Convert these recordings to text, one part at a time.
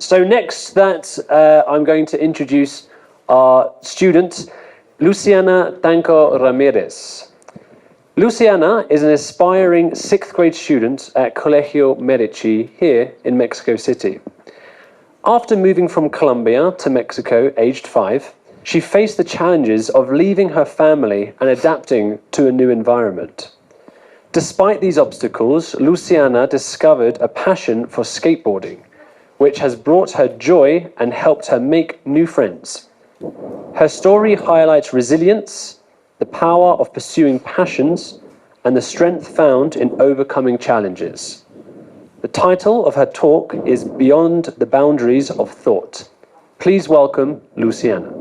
So next I'm going to introduce our student, Luciana Tanco Ramirez. Luciana is an aspiring 6th grade student at Colegio Merici here in Mexico City. After moving from Colombia to Mexico aged 5, she faced the challenges of leaving her family and adapting to a new environment. Despite these obstacles, Luciana discovered a passion for skateboarding, which has brought her joy and helped her make new friends. Her story highlights resilience, the power of pursuing passions, and the strength found in overcoming challenges. The title of her talk is Beyond the Boundaries of Thought. Please welcome Luciana.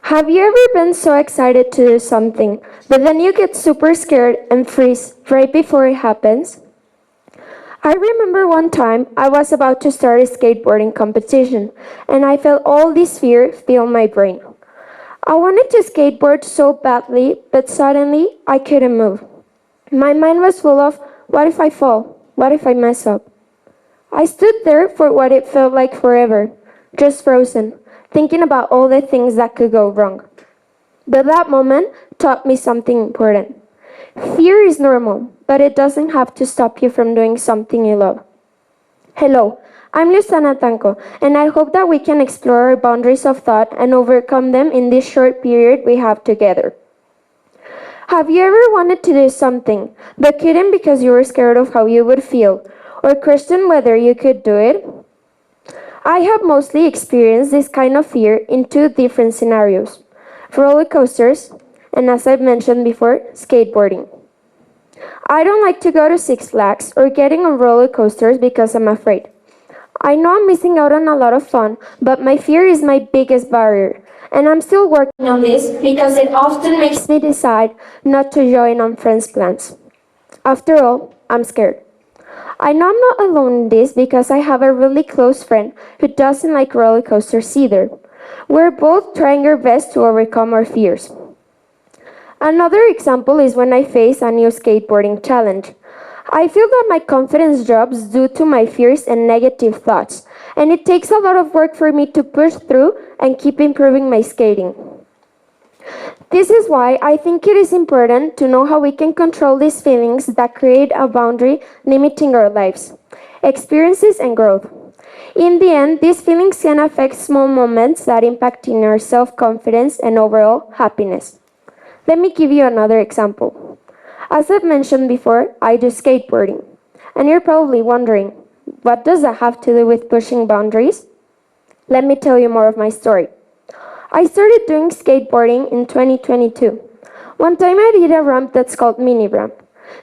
Have you ever been so excited to do something, but then you get super scared and freeze right before it happens? I remember one time I was about to start a skateboarding competition, and I felt all this fear fill my brain. I wanted to skateboard so badly, but suddenly I couldn't move. My mind was full of, what if I fall? What if I mess up? I stood there for what it felt like forever, just frozen, thinking about all the things that could go wrong. But that moment taught me something important. Fear is normal, but it doesn't have to stop you from doing something you love. Hello, I'm Luciana Tanco, and I hope that we can explore our boundaries of thought and overcome them in this short period we have together. Have you ever wanted to do something, but couldn't because you were scared of how you would feel, or questioned whether you could do it? I have mostly experienced this kind of fear in 2 different scenarios: roller coasters, and as I've mentioned before, skateboarding. I don't like to go to Six Flags or getting on roller coasters because I'm afraid. I know I'm missing out on a lot of fun, but my fear is my biggest barrier, and I'm still working on this because it often makes me decide not to join on friends' plans. After all, I'm scared. I know I'm not alone in this because I have a really close friend who doesn't like roller coasters either. We're both trying our best to overcome our fears. Another example is when I face a new skateboarding challenge. I feel that my confidence drops due to my fears and negative thoughts, and it takes a lot of work for me to push through and keep improving my skating. This is why I think it is important to know how we can control these feelings that create a boundary limiting our lives, experiences, and growth. In the end, these feelings can affect small moments that impact in our self-confidence and overall happiness. Let me give you another example. As I've mentioned before, I do skateboarding. And you're probably wondering, what does that have to do with pushing boundaries? Let me tell you more of my story. I started doing skateboarding in 2022. One time I did a ramp that's called mini ramp.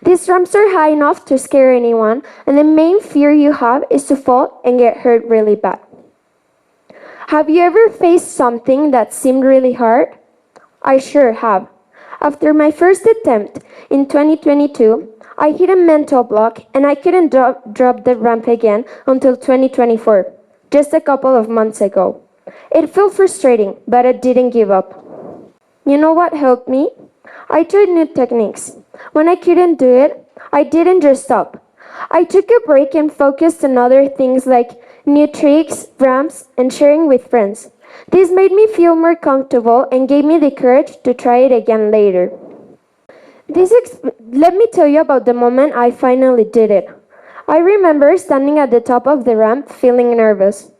These ramps are high enough to scare anyone, and the main fear you have is to fall and get hurt really bad. Have you ever faced something that seemed really hard? I sure have. After my first attempt in 2022, I hit a mental block and I couldn't drop the ramp again until 2024, just a couple of months ago. It felt frustrating, but I didn't give up. You know what helped me? I tried new techniques. When I couldn't do it, I didn't just stop. I took a break and focused on other things like new tricks, ramps, and sharing with friends. This made me feel more comfortable and gave me the courage to try it again later. Let me tell you about the moment I finally did it. I remember standing at the top of the ramp feeling nervous.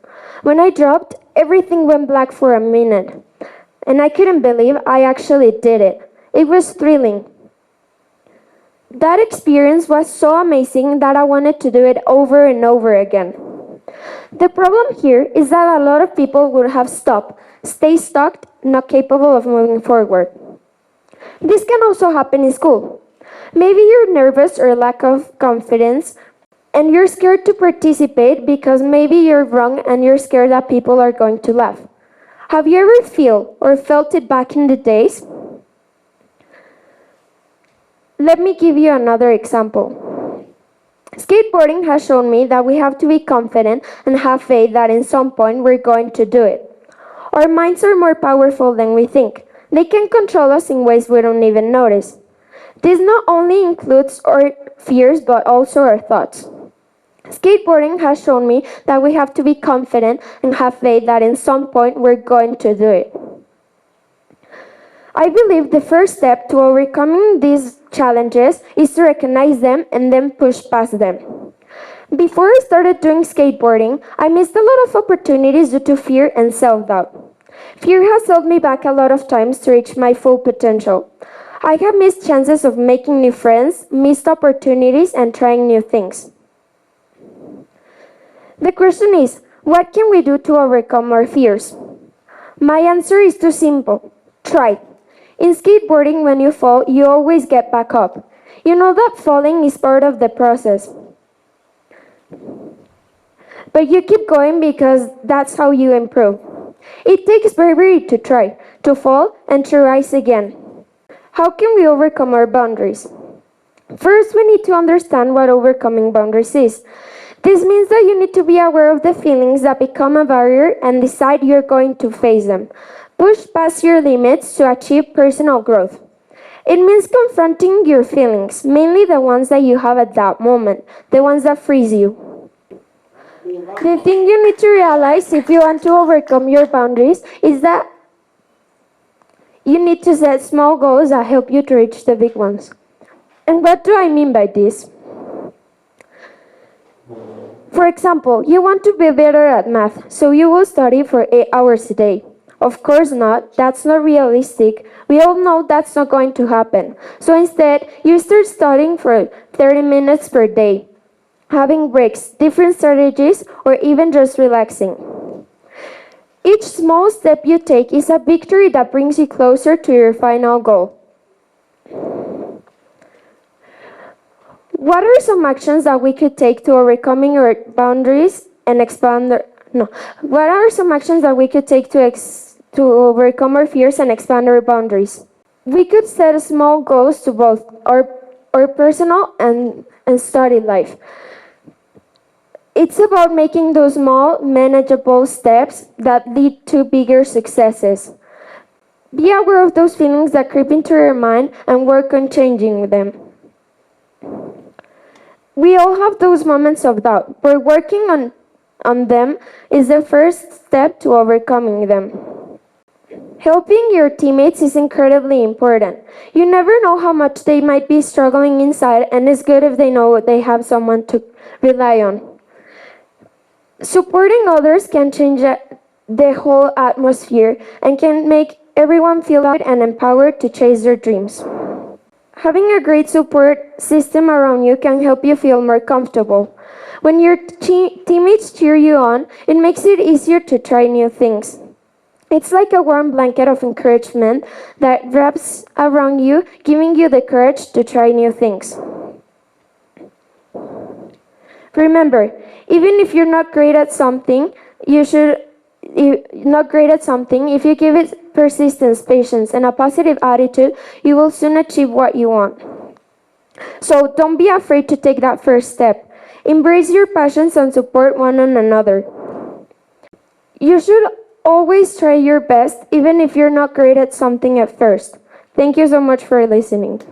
When I dropped, everything went black for a minute, and I couldn't believe I actually did it. It was thrilling. That experience was so amazing that I wanted to do it over and over again. The problem here is that a lot of people would have stopped, stay stuck, not capable of moving forward. This can also happen in school. Maybe you're nervous or lack of confidence, and you're scared to participate because maybe you're wrong and you're scared that people are going to laugh. Have you ever felt it back in the days? Let me give you another example. Skateboarding has shown me that we have to be confident and have faith that in some point we're going to do it. Our minds are more powerful than we think. They can control us in ways we don't even notice. This not only includes our fears but also our thoughts. Skateboarding has shown me that we have to be confident and have faith that in some point we're going to do it. I believe the first step to overcoming these challenges is to recognize them and then push past them. Before I started doing skateboarding, I missed a lot of opportunities due to fear and self-doubt. Fear has held me back a lot of times to reach my full potential. I have missed chances of making new friends, missed opportunities, and trying new things. The question is, what can we do to overcome our fears? My answer is too simple. Try. In skateboarding, when you fall, you always get back up. You know that falling is part of the process. But you keep going because that's how you improve. It takes bravery to try, to fall, and to rise again. How can we overcome our boundaries? First, we need to understand what overcoming boundaries is. This means that you need to be aware of the feelings that become a barrier and decide you're going to face them. Push past your limits to achieve personal growth. It means confronting your feelings, mainly the ones that you have at that moment, the ones that freeze you. The thing you need to realize if you want to overcome your boundaries is that you need to set small goals that help you to reach the big ones. And what do I mean by this? For example, you want to be better at math, so you will study for 8 hours a day. Of course not, that's not realistic. We all know that's not going to happen. So instead, you start studying for 30 minutes per day, having breaks, different strategies, or even just relaxing. Each small step you take is a victory that brings you closer to your final goal. What are some actions that we could take to overcoming our boundaries and expand What are some actions that we could take to overcome our fears and expand our boundaries? We could set small goals to both our personal and study life. It's about making those small, manageable steps that lead to bigger successes. Be aware of those feelings that creep into your mind and work on changing them. We all have those moments of doubt, but working on them is the first step to overcoming them. Helping your teammates is incredibly important. You never know how much they might be struggling inside, and it's good if they know they have someone to rely on. Supporting others can change the whole atmosphere and can make everyone feel good and empowered to chase their dreams. Having a great support system around you can help you feel more comfortable. When your teammates cheer you on, it makes it easier to try new things. It's like a warm blanket of encouragement that wraps around you, giving you the courage to try new things. Remember, even if you're not great at something, if you give it persistence, patience, and a positive attitude, you will soon achieve what you want. So don't be afraid to take that first step. Embrace your passions and support one another. You should always try your best, even if you're not great at something at first. Thank you so much for listening.